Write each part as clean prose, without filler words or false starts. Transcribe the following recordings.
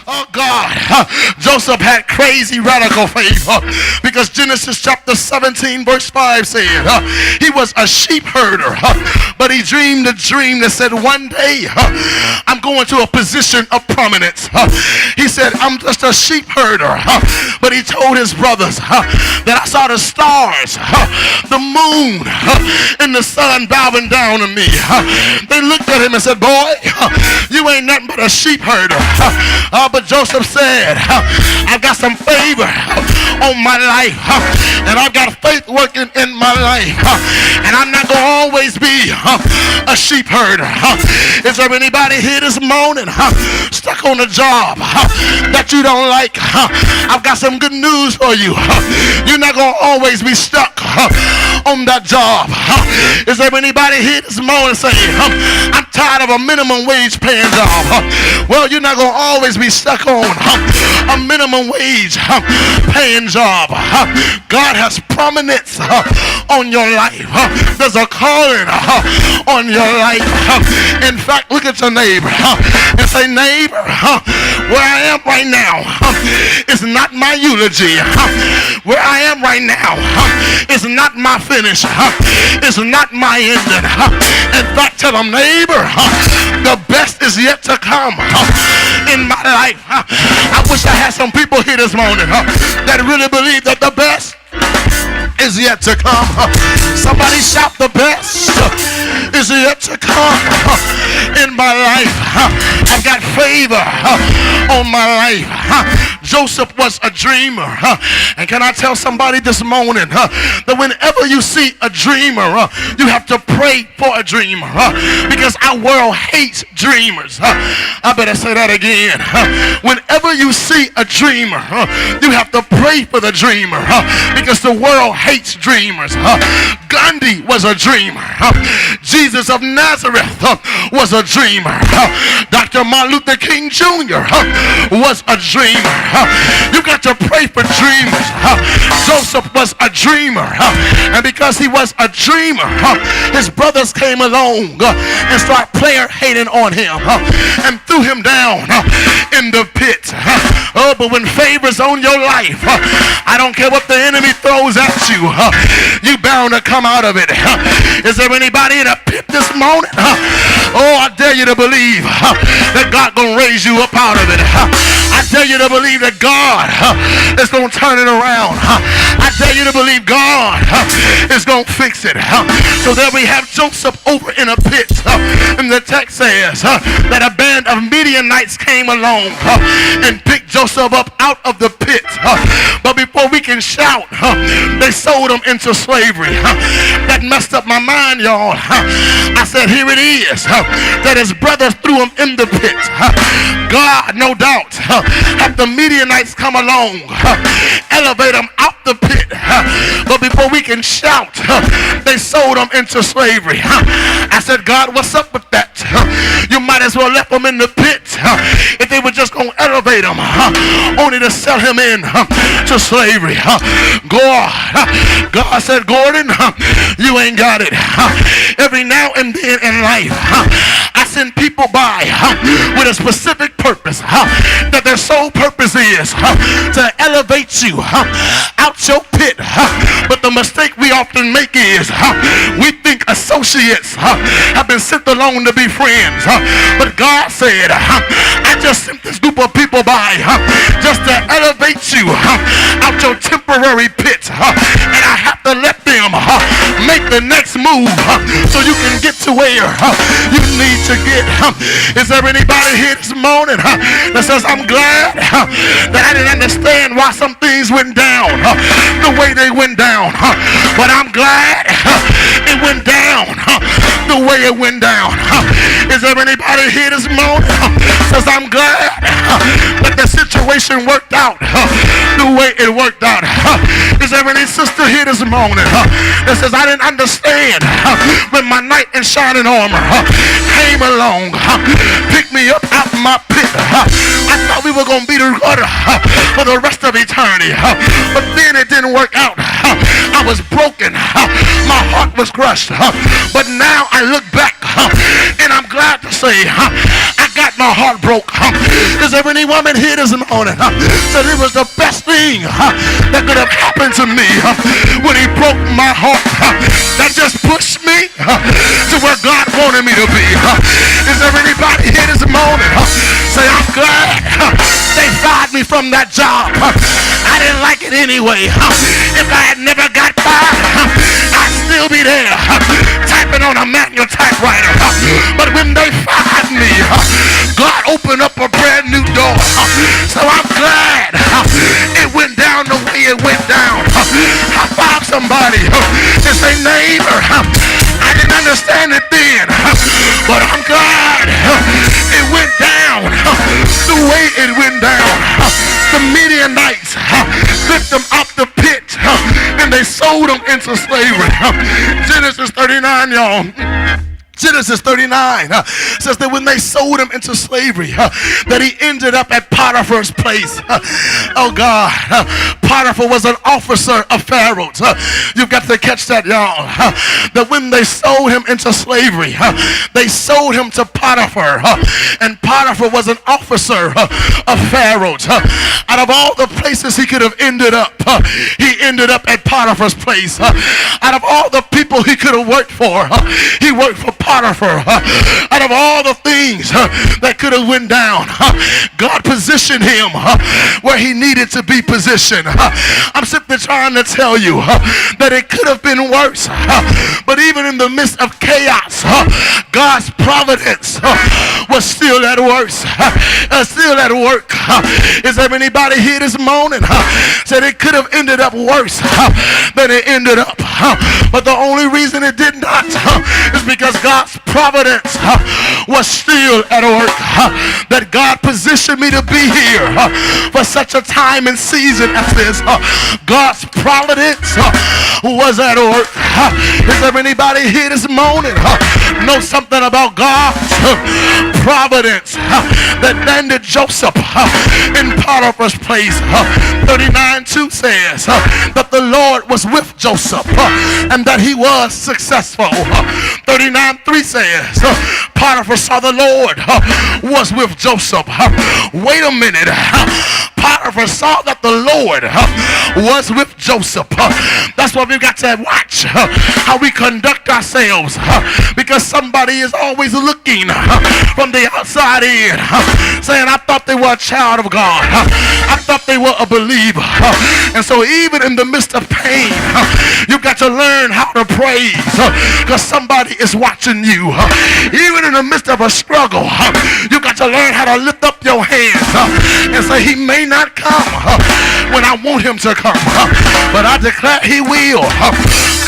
Oh God, Joseph had crazy radical faith because Genesis chapter 17 verse 5 said he was a sheep herder, but he dreamed a dream that said one day I'm going to a position of prominence. He said I'm just a sheep herder, but he told his brothers that I saw the stars, the moon, and the sun bowing down to me. They looked at him and said, boy, you ain't nothing but a sheep herder. But Joseph said, I've got some favor on my life, and I've got faith working in my life, and I'm not going to always be a sheep herder. Is there anybody here this morning stuck on a job that you don't like? I've got some good news for you. You're not going to always be stuck on that job. Is there anybody here this morning saying, I'm tired of a minimum wage paying job? Well, you're not going to always be stuck on a minimum wage paying job. God has prominence on your life. There's a calling on your life. In fact, look at your neighbor and say, neighbor, where I am right now is not my eulogy. Where I am right now is not my finish. It's not my ending. In fact, tell them, neighbor, the best is yet to come in my life. I wish I had some people here this morning that really believe that the best is yet to come. Somebody shout, the best is yet to come in my life. I've got favor on my life. Joseph was a dreamer. And can I tell somebody this morning that whenever you see a dreamer, you have to pray for a dreamer, because our world hates dreamers. I better say that again. Whenever you see a dreamer, you have to pray for the dreamer, because the world hates dreamers. Gandhi was a dreamer. Jesus of Nazareth was a dreamer. Dr. Martin Luther King Jr. was a dreamer. You got to pray for dreamers. Joseph was a dreamer, and because he was a dreamer, his brothers came along and started player hating on him and threw him down in the pit. Oh, but when favor's on your life, I don't care what the enemy throws at you, you bound to come out of it. Is there anybody in a pit this morning? Oh, I dare you to believe that God gonna raise you up out of it. I dare you to believe that God is gonna turn it around. I dare you to believe God is gonna fix it. So there we have Joseph over in a pit, and the text says that a band of Midianites came along and picked Joseph up out of the pit. But before we can shout, they sold him into slavery. That messed up my mind, y'all. I said, here it is, that his brothers threw him in the pit. God, no doubt, had the Midianites come along, elevate him out the pit. But before we can shout, they sold him into slavery. I said, God, what's up with that? You might as well left him in the pit if they were just going to elevate him, only to sell him in to slavery. God said, Gordon, you ain't got it. Every now and then in life, I send people by with a specific purpose, that their sole purpose is to elevate you out your pit. But the mistake we often make is we think associates have been sent along to be friends. But God said, I just sent this group of people by just to elevate you out your temporary pit. And I have to let them make the next move so you can get to where you need to get. Is there anybody here this morning that says, I'm glad that I didn't understand why some things went down the way they went down, but I'm glad it went down the way it went down. Is there anybody here this morning says, I'm glad that the situation worked out the way it worked out? Is there any sister here this morning that says, I didn't understand when my knight in shining armor came along, picked me up out of my pit? I thought we were going to be together for the rest of eternity, but then it didn't work out. I was broken. My heart was crushed. But now I look back and I'm glad to say I got my heart broke. Is there any woman here this morning said it was the best thing that could have happened to me when he broke my heart? That just pushed me to where God wanted me to be. Is there anybody here this morning say, I'm glad they fired me from that job. I didn't like it anyway. If I had never got fired, I'd still be there typing on a manual typewriter. But when they fired me, God opened up a brand new door. So I'm glad it went down the way it went down. I found somebody to say, neighbor, I didn't understand it then, but I'm glad it went down the way it went down. The Midianites picked them out the pit and they sold them into slavery. Genesis 39, y'all. Genesis 39 says that when they sold him into slavery, that he ended up at Potiphar's place. Oh God, Potiphar was an officer of Pharaoh's. You've got to catch that, y'all. That when they sold him into slavery, they sold him to Potiphar, and Potiphar was an officer of Pharaoh's. Out of all the places he could have ended up, he ended up at Potiphar's place. Out of all the people he could have worked for, he worked for Potiphar. Out of all the things that could have went down, God positioned him where he needed to be positioned. I'm simply trying to tell you that it could have been worse, but even in the midst of chaos, God's providence was still at work. Still at work. Is there anybody here this morning said it could have ended up worse than it ended up, but the only reason it did not is because God's providence was still at work. That God positioned me to be here for such a time and season as this. God's providence was at work. Is there anybody here this morning know something about God's providence that landed Joseph in Potiphar's place? 39:2 says that the Lord was with Joseph and that he was successful. 39:3 says Potiphar saw the Lord was with Joseph. Wait a minute. Potiphar saw that the Lord was with Joseph. That's why we've got to watch how we conduct ourselves, because somebody is always looking from the outside in, saying, I thought they were a child of God. I thought they were a believer. And so even in the midst of pain, you've got to learn how to praise, because somebody is watching you. Even in the midst of a struggle, you've got to learn how to lift up your hands and say, he may not come when I want him to come, but I declare he will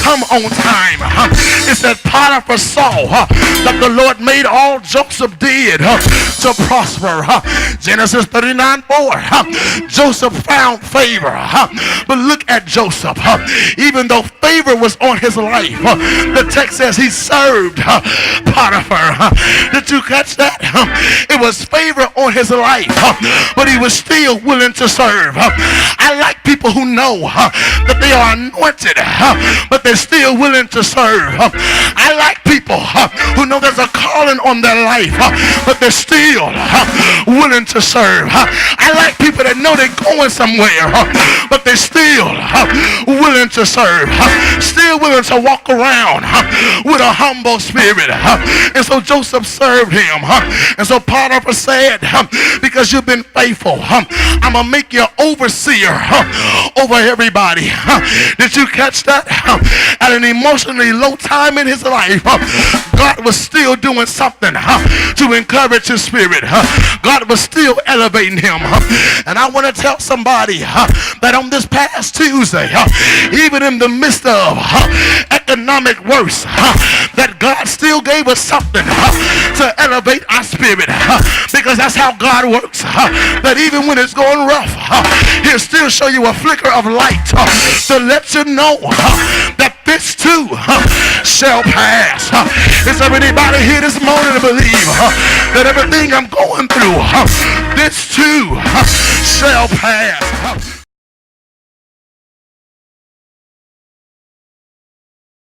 come on time. It said Potiphar saw that the Lord made all Joseph did to prosper. Genesis 39:4. Joseph found favor. But look at Joseph. Even though favor was on his life, the text says he served Potiphar. Did you catch that? It was favor on his life, but he was still willing to serve. I like people who know that they are anointed, but they're still willing to serve. I like people who know there's a calling on their life, but they're still willing to serve. I like people that know they're going somewhere, but they're still willing to serve, still willing to walk around with a humble spirit. And so Joseph served him. And so Potiphar said, because you've been faithful, I'm going to make you overseer over everybody. Did you catch that? At an emotionally low time in his life, God was still doing something to encourage his spirit. God was still elevating him. And I want to tell somebody that on this past Tuesday, even in the midst of economic worse, that God still gave us something to elevate our spirit, because that's how God works. That even when it's going rough, he'll still show you a flicker of light to let you know that this too shall pass. Is there anybody here this morning to believe that everything I'm going through, this too shall pass?